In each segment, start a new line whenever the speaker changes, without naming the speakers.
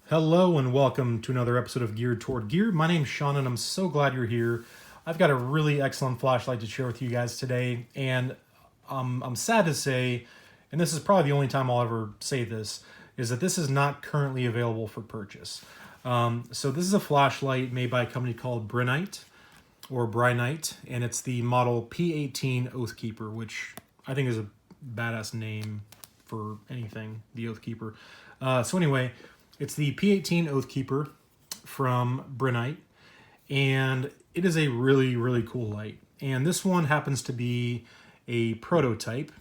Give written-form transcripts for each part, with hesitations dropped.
Hello and welcome to another episode of Geared Toward Gear. My name's Sean and I'm so glad you're here. I've got a really excellent flashlight to share with you guys today, and I'm sad to say, and this is probably the only time I'll ever say this, is that this is not currently available for purchase. So this is a flashlight made by a company called Brinyte, and it's the model P18 Oathkeeper, which I think is a badass name for anything, the Oathkeeper. So anyway, it's the P18 Oathkeeper from Brinyte, and it is a really, really cool light. And this one happens to be a prototype.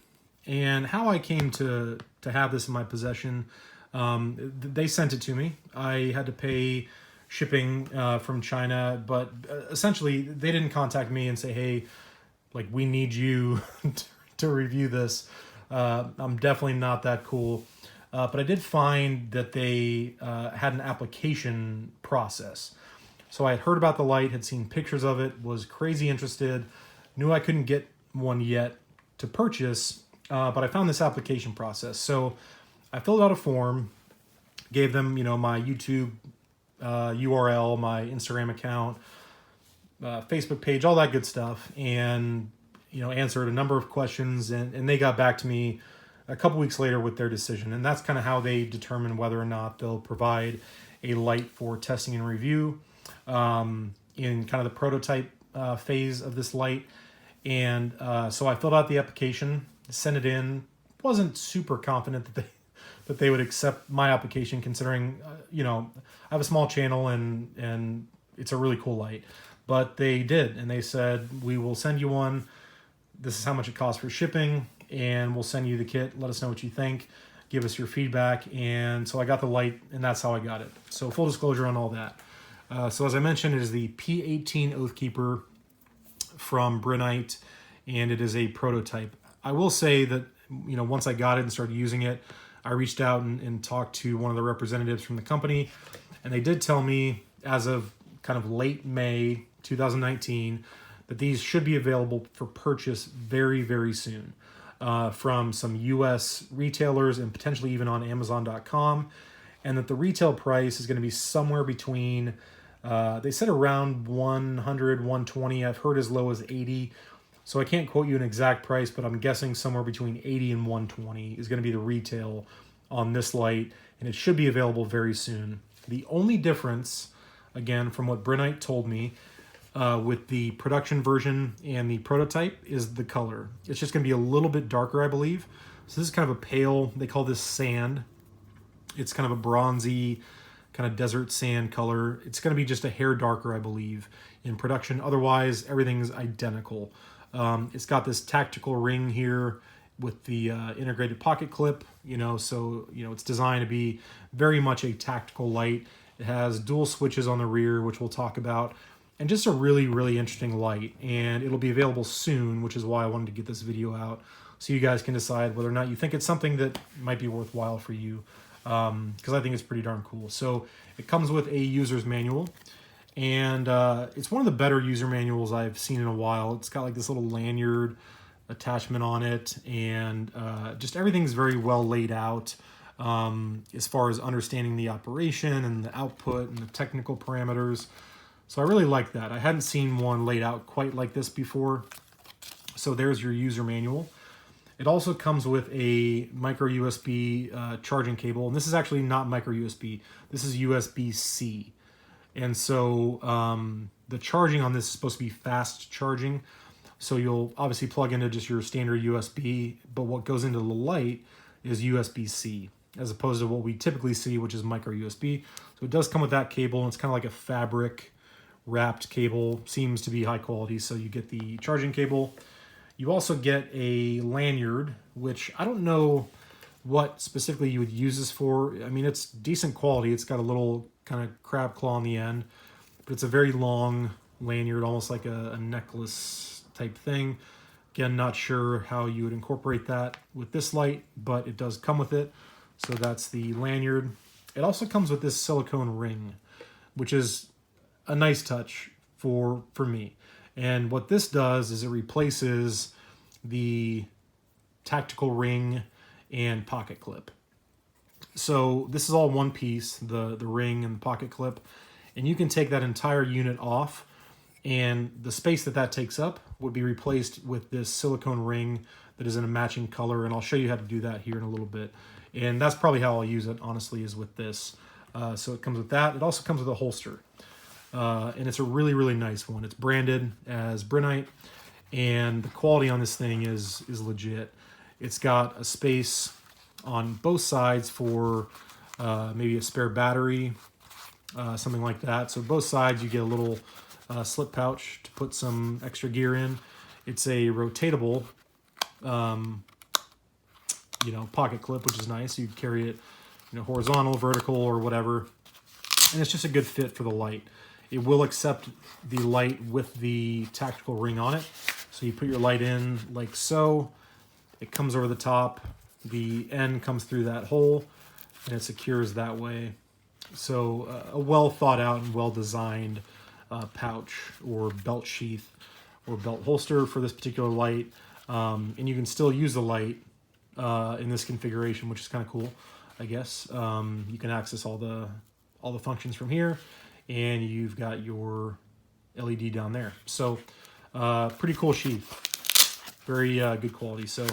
And how I came to have this in my possession, they sent it to me. I had to pay shipping from China, but essentially they didn't contact me and say, hey, like, we need you to review this. I'm definitely not that cool. But I did find that they had an application process. So I had heard about the light, had seen pictures of it, was crazy interested, knew I couldn't get one yet to purchase, but I found this application process. So I filled out a form, gave them, my YouTube URL, my Instagram account, Facebook page, all that good stuff, and answered a number of questions, and they got back to me a couple weeks later with their decision. And that's kind of how they determine whether or not they'll provide a light for testing and review in kind of the prototype phase of this light. And so I filled out the application, sent it in. Wasn't super confident that they would accept my application, considering I have a small channel and it's a really cool light. But they did, and they said, we will send you one. This is how much it costs for shipping, and we'll send you the kit. Let us know what you think. Give us your feedback. And so I got the light, and that's how I got it. So full disclosure on all that. So as I mentioned, it is the P18 Oathkeeper from Brinyte, and it is a prototype. I will say that, once I got it and started using it, I reached out and talked to one of the representatives from the company, and they did tell me, as of kind of late May 2019, that these should be available for purchase very, very soon from some US retailers and potentially even on Amazon.com, and that the retail price is going to be somewhere between, they said around 100, 120. I've heard as low as 80. So I can't quote you an exact price, but I'm guessing somewhere between 80 and 120 is going to be the retail on this light, and it should be available very soon. The only difference, again, from what Brinyte told me, with the production version and the prototype, is the color. It's just going to be a little bit darker, I believe. So this is kind of a pale, they call this sand. It's kind of a bronzy, kind of desert sand color. It's going to be just a hair darker, I believe, in production. Otherwise, everything's identical. It's got this tactical ring here with the integrated pocket clip, so it's designed to be very much a tactical light. It has dual switches on the rear, which we'll talk about, and just a really, really interesting light. And it'll be available soon, which is why I wanted to get this video out, so you guys can decide whether or not you think it's something that might be worthwhile for you, because I think it's pretty darn cool. So it comes with a user's manual, and it's one of the better user manuals I've seen in a while. It's got like this little lanyard attachment on it, and just everything's very well laid out as far as understanding the operation and the output and the technical parameters. So I really like that. I hadn't seen one laid out quite like this before. So there's your user manual. It also comes with a micro USB charging cable, and this is actually not micro USB. This is USB-C. And so the charging on this is supposed to be fast charging. So you'll obviously plug into just your standard USB, but what goes into the light is USB-C, as opposed to what we typically see, which is micro USB. So it does come with that cable, and it's kind of like a fabric wrapped cable. Seems to be high quality, so you get the charging cable. You also get a lanyard, which I don't know what specifically you would use this for. I mean, it's decent quality. It's got a little kind of crab claw on the end, but it's a very long lanyard, almost like a necklace type thing. Again, not sure how you would incorporate that with this light, but it does come with it. So that's the lanyard. It also comes with this silicone ring, which is a nice touch for me. And what this does is it replaces the tactical ring and pocket clip. So this is all one piece, the ring and the pocket clip, and you can take that entire unit off, and the space that takes up would be replaced with this silicone ring that is in a matching color, and I'll show you how to do that here in a little bit. And that's probably how I'll use it, honestly, is with this. So it comes with that. It also comes with a holster, and it's a really, really nice one. It's branded as Brinyte, and the quality on this thing is legit. It's got a space on both sides for maybe a spare battery, something like that. So both sides you get a little slip pouch to put some extra gear in. It's a rotatable, pocket clip, which is nice. You carry it, horizontal, vertical, or whatever, and it's just a good fit for the light. It will accept the light with the tactical ring on it. So you put your light in like so. It comes over the top. The end comes through that hole, and it secures that way. So a well thought out and well designed pouch or belt sheath or belt holster for this particular light. And you can still use the light in this configuration, which is kind of cool, I guess. You can access all the functions from here, and you've got your LED down there. So pretty cool sheath, very good quality. So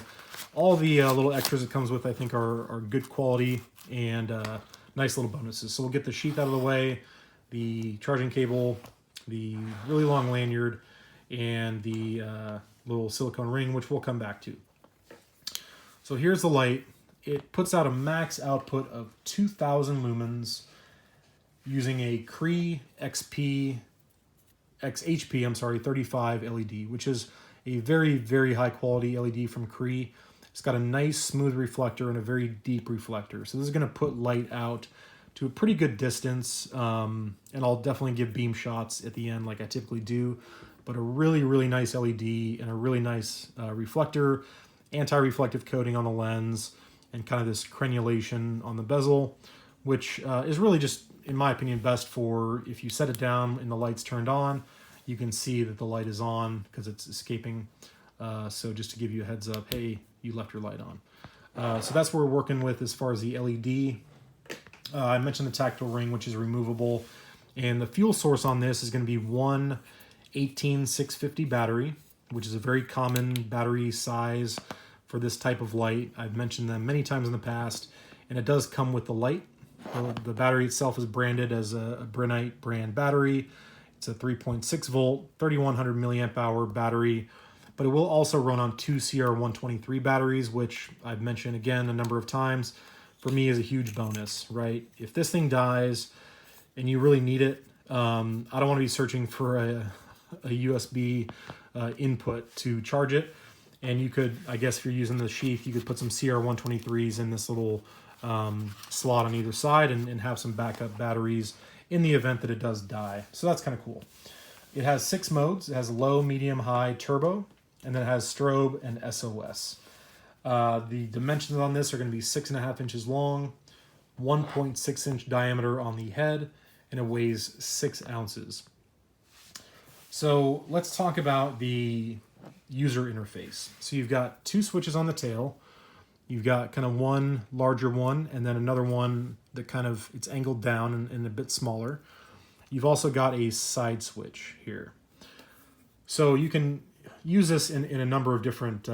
all the little extras it comes with, I think, are good quality and nice little bonuses. So we'll get the sheath out of the way, the charging cable, the really long lanyard, and the little silicone ring, which we'll come back to. So here's the light. It puts out a max output of 2,000 lumens using a Cree XP 35 LED, which is a very, very high quality LED from Cree. It's got a nice smooth reflector and a very deep reflector. So this is going to put light out to a pretty good distance, and I'll definitely give beam shots at the end like I typically do, but a really, really nice LED and a really nice reflector, anti-reflective coating on the lens, and kind of this crenulation on the bezel, which is really just, in my opinion, best for if you set it down and the light's turned on, you can see that the light is on because it's escaping. So just to give you a heads up, hey, you left your light on. So that's what we're working with as far as the LED. I mentioned the tactile ring, which is removable. And the fuel source on this is going to be one 18650 battery, which is a very common battery size for this type of light. I've mentioned them many times in the past, and it does come with the light. The battery itself is branded as a Brinyte brand battery. It's a 3.6 volt, 3100 milliamp hour battery, but it will also run on two CR123 batteries, which I've mentioned again a number of times. For me is a huge bonus, right? If this thing dies and you really need it, I don't want to be searching for a USB input to charge it. And you could, I guess if you're using the sheath, you could put some CR123s in this little slot on either side and have some backup batteries in the event that it does die. So that's kind of cool. It has 6 modes. It has low, medium, high, turbo, and then it has strobe and SOS. The dimensions on this are going to be 6.5 inches long, 1.6 inch diameter on the head, and it weighs 6 ounces. So let's talk about the user interface. So you've got 2 switches on the tail. You've got kind of one larger one and then another one that kind of, it's angled down and a bit smaller. You've also got a side switch here. So you can use this in a number of different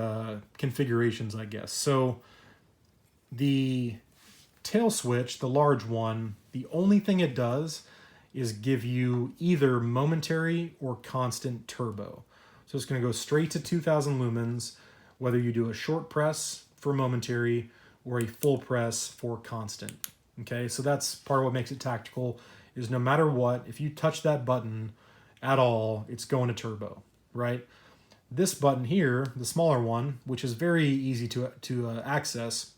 configurations, I guess. So the tail switch, the large one, the only thing it does is give you either momentary or constant turbo. So it's going to go straight to 2000 lumens, whether you do a short press for momentary or a full press for constant. Okay, so that's part of what makes it tactical, is no matter what, if you touch that button at all, it's going to turbo, right? This button here, the smaller one, which is very easy to access,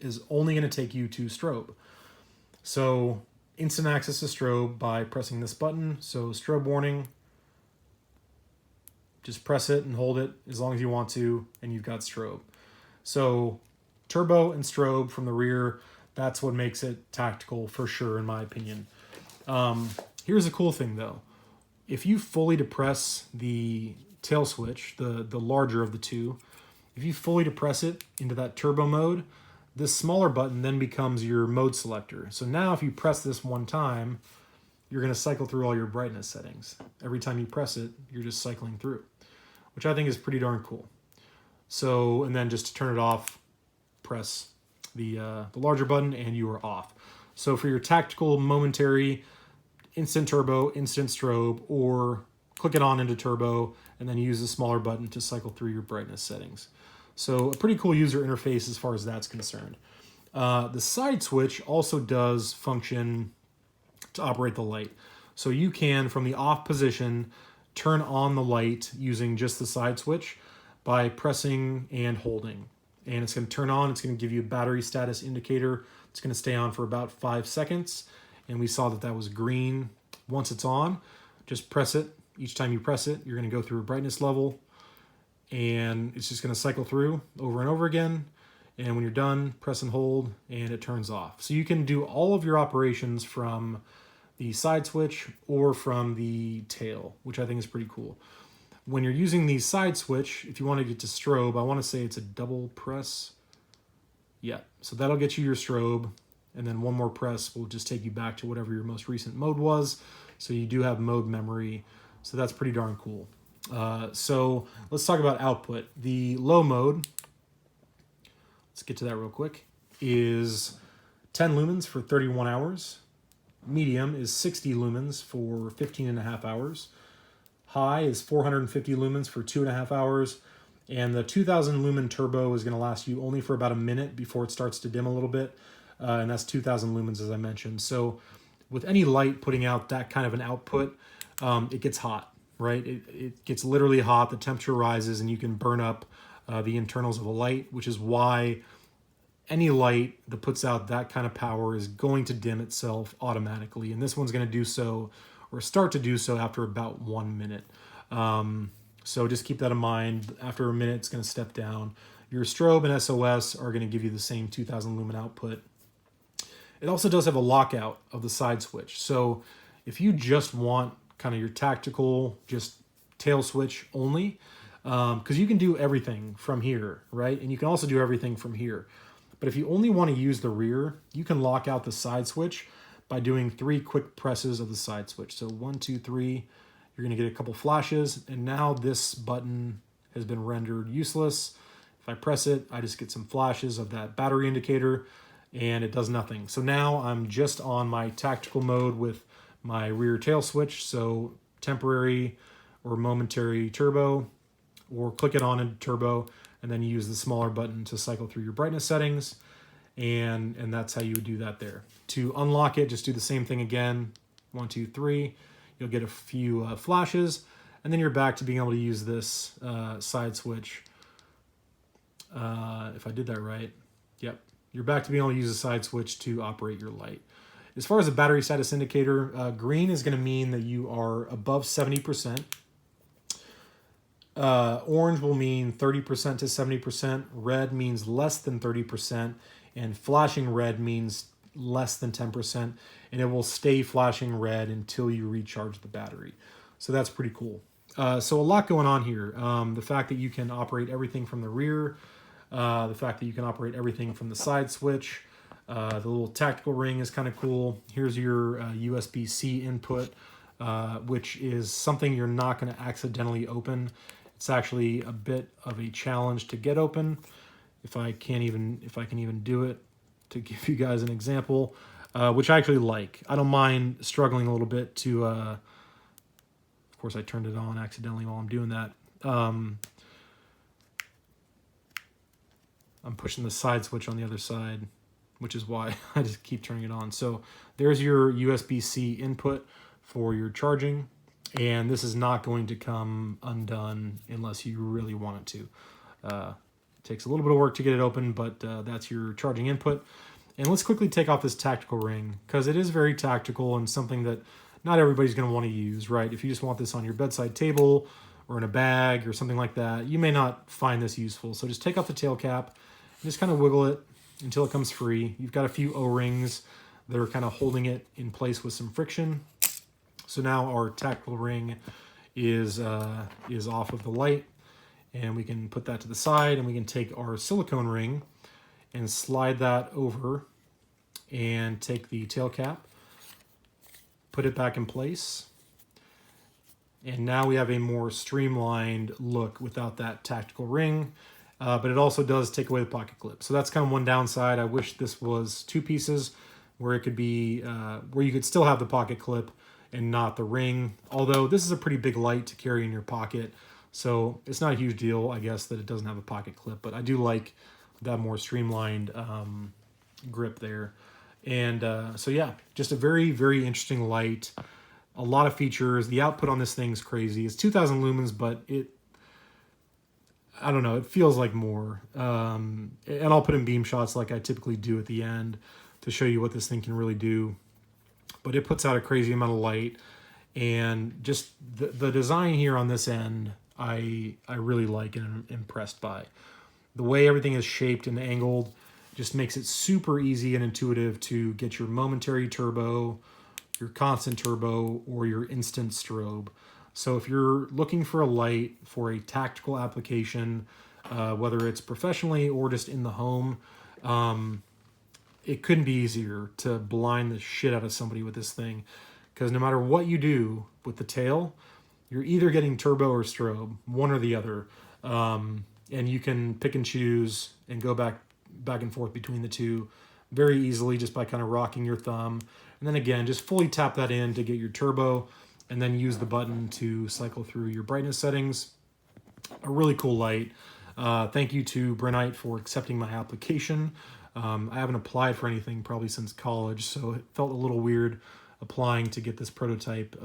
is only going to take you to strobe. So instant access to strobe by pressing this button. So strobe warning, just press it and hold it as long as you want to, and you've got strobe. So turbo and strobe from the rear, that's what makes it tactical for sure, in my opinion. Here's a cool thing though. If you fully depress the tail switch, the larger of the two, if you fully depress it into that turbo mode, This smaller button then becomes your mode selector. So now if you press this one time, you're going to cycle through all your brightness settings. Every time you press it, you're just cycling through, which I think is pretty darn cool. So, and then just to turn it off, press the larger button and you are off. So for your tactical, momentary, instant turbo, instant strobe, or click it on into turbo and then use the smaller button to cycle through your brightness settings. So a pretty cool user interface as far as that's concerned. The side switch also does function to operate the light. So you can, from the off position, turn on the light using just the side switch by pressing and holding. And it's going to turn on, it's going to give you a battery status indicator. It's going to stay on for about 5 seconds. And we saw that that was green. Once it's on, just press it. Each time you press it, you're going to go through a brightness level. And it's just going to cycle through over and over again. And when you're done, press and hold, and it turns off. So you can do all of your operations from the side switch or from the tail, which I think is pretty cool. When you're using the side switch, if you want to get to strobe, I want to say it's a double press. Yeah, so that'll get you your strobe. And then one more press will just take you back to whatever your most recent mode was. So you do have mode memory. So that's pretty darn cool. So let's talk about output. The low mode, let's get to that real quick, is 10 lumens for 31 hours. Medium is 60 lumens for 15.5 hours. High is 450 lumens for 2.5 hours. And the 2000 lumen turbo is going to last you only for about a minute before it starts to dim a little bit. And that's 2000 lumens, as I mentioned. So with any light putting out that kind of an output, it gets hot. Right? It gets literally hot, the temperature rises, and you can burn up the internals of a light, which is why any light that puts out that kind of power is going to dim itself automatically. And this one's going to do so, or start to do so, after about 1 minute. So just keep that in mind. After a minute, it's going to step down. Your strobe and SOS are going to give you the same 2000 lumen output. It also does have a lockout of the side switch. So if you just want kind of your tactical, just tail switch only, because you can do everything from here, right? And you can also do everything from here. But if you only want to use the rear, you can lock out the side switch by doing 3 quick presses of the side switch. So 1, 2, 3, you're going to get a couple flashes, and now this button has been rendered useless. If I press it, I just get some flashes of that battery indicator, and it does nothing. So now I'm just on my tactical mode with my rear tail switch, so temporary or momentary turbo, or click it on into turbo, and then use the smaller button to cycle through your brightness settings, and that's how you would do that there. To unlock it, just do the same thing again, 1, 2, 3, you'll get a few flashes, and then you're back to being able to use this side switch. If I did that right, yep, you're back to being able to use the side switch to operate your light. As far as the battery status indicator, green is going to mean that you are above 70%. Orange will mean 30% to 70%. Red means less than 30%. And flashing red means less than 10%. And it will stay flashing red until you recharge the battery. So that's pretty cool. So a lot going on here. The fact that you can operate everything from the rear. The fact that you can operate everything from the side switch. The little tactical ring is kind of cool. Here's your USB-C input, which is something you're not going to accidentally open. It's actually a bit of a challenge to get open. If I can even do it, to give you guys an example, which I actually like. I don't mind struggling a little bit to. Of course, I turned it on accidentally while I'm doing that. I'm pushing the side switch on the other side, which is why I just keep turning it on. So there's your USB-C input for your charging, and this is not going to come undone unless you really want it to. It takes a little bit of work to get it open, but that's your charging input. And let's quickly take off this tactical ring, because it is very tactical and something that not everybody's going to want to use, right? If you just want this on your bedside table or in a bag or something like that, you may not find this useful. So just take off the tail cap and just kind of wiggle it until it comes free. You've got a few O-rings that are kind of holding it in place with some friction. So now our tactical ring is off of the light, and we can put that to the side, and we can take our silicone ring and slide that over and take the tail cap, put it back in place. And now we have a more streamlined look without that tactical ring, but it also does take away the pocket clip. So that's kind of one downside. I wish this was 2 pieces where it could be, where you could still have the pocket clip and not the ring. Although this is a pretty big light to carry in your pocket, so it's not a huge deal, I guess, that it doesn't have a pocket clip, but I do like that more streamlined grip there. And so yeah, just a very, very interesting light. A lot of features. The output on this thing's crazy. It's 2,000 lumens, but I don't know, it feels like more. And I'll put in beam shots like I typically do at the end to show you what this thing can really do. But it puts out a crazy amount of light. And just the design here on this end, I really like and am impressed by. The way everything is shaped and angled just makes it super easy and intuitive to get your momentary turbo, your constant turbo, or your instant strobe. So if you're looking for a light for a tactical application, whether it's professionally or just in the home, it couldn't be easier to blind the shit out of somebody with this thing. Because no matter what you do with the tail, you're either getting turbo or strobe, one or the other. And you can pick and choose and go back and forth between the two very easily just by kind of rocking your thumb. And then again, just fully tap that in to get your turbo, and then use the button to cycle through your brightness settings. A really cool light. Thank you to Brinyte for accepting my application. I haven't applied for anything probably since college, so it felt a little weird applying to get this prototype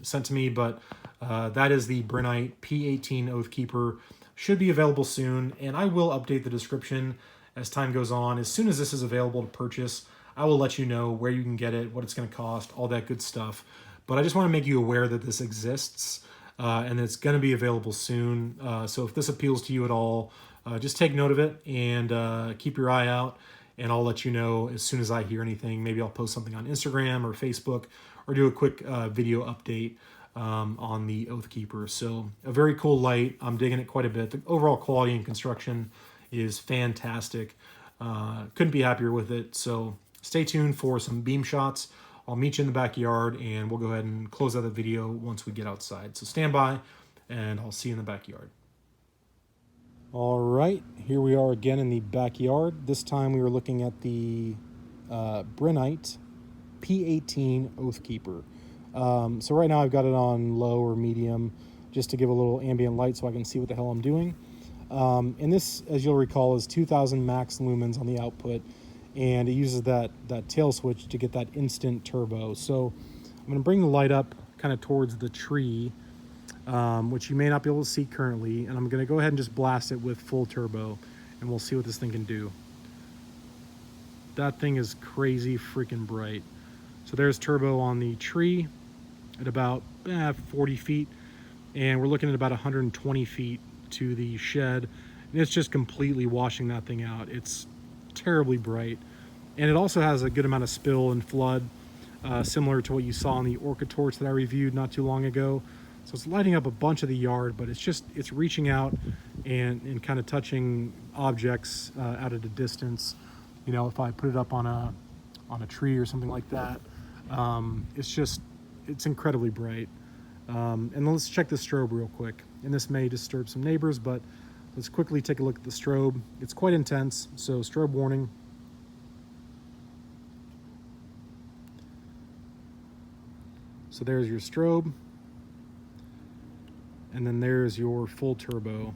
sent to me, but that is the Brinyte P18 Oathkeeper. Should be available soon, and I will update the description as time goes on. As soon as this is available to purchase, I will let you know where you can get it, what it's going to cost, all that good stuff. But I just want to make you aware that this exists, and it's going to be available soon. So if this appeals to you at all, just take note of it and keep your eye out, and I'll let you know as soon as I hear anything. Maybe I'll post something on Instagram or Facebook, or do a quick video update on the Oathkeeper. So a very cool light. I'm digging it quite a bit. The overall quality and construction is fantastic. Couldn't be happier with it. So stay tuned for some beam shots. I'll meet you in the backyard, and we'll go ahead and close out the video once we get outside. So stand by, and I'll see you in the backyard. All right, here we are again in the backyard. This time we were looking at the Brinyte P18 Oathkeeper. So right now I've got it on low or medium just to give a little ambient light so I can see what the hell I'm doing. And this, as you'll recall, is 2,000 max lumens on the output, and it uses that tail switch to get that instant turbo. So I'm going to bring the light up kind of towards the tree, which you may not be able to see currently, and I'm going to go ahead and just blast it with full turbo, and we'll see what this thing can do. That thing is crazy freaking bright. So there's turbo on the tree at about 40 feet, and we're looking at about 120 feet to the shed, and it's just completely washing that thing out. It's terribly bright, and it also has a good amount of spill and flood, similar to what you saw on the Orca torch that I reviewed not too long ago. So it's lighting up a bunch of the yard, but it's reaching out and kind of touching objects out at a distance. You know, if I put it up on a tree or something like that, it's incredibly bright. And then let's check the strobe real quick. And this may disturb some neighbors, but let's quickly take a look at the strobe. It's quite intense, so strobe warning. So there's your strobe. And then there's your full turbo.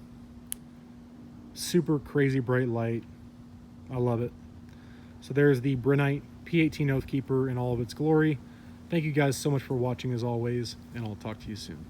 Super crazy bright light. I love it. So there's the Brinyte P18 Oathkeeper in all of its glory. Thank you guys so much for watching as always, and I'll talk to you soon.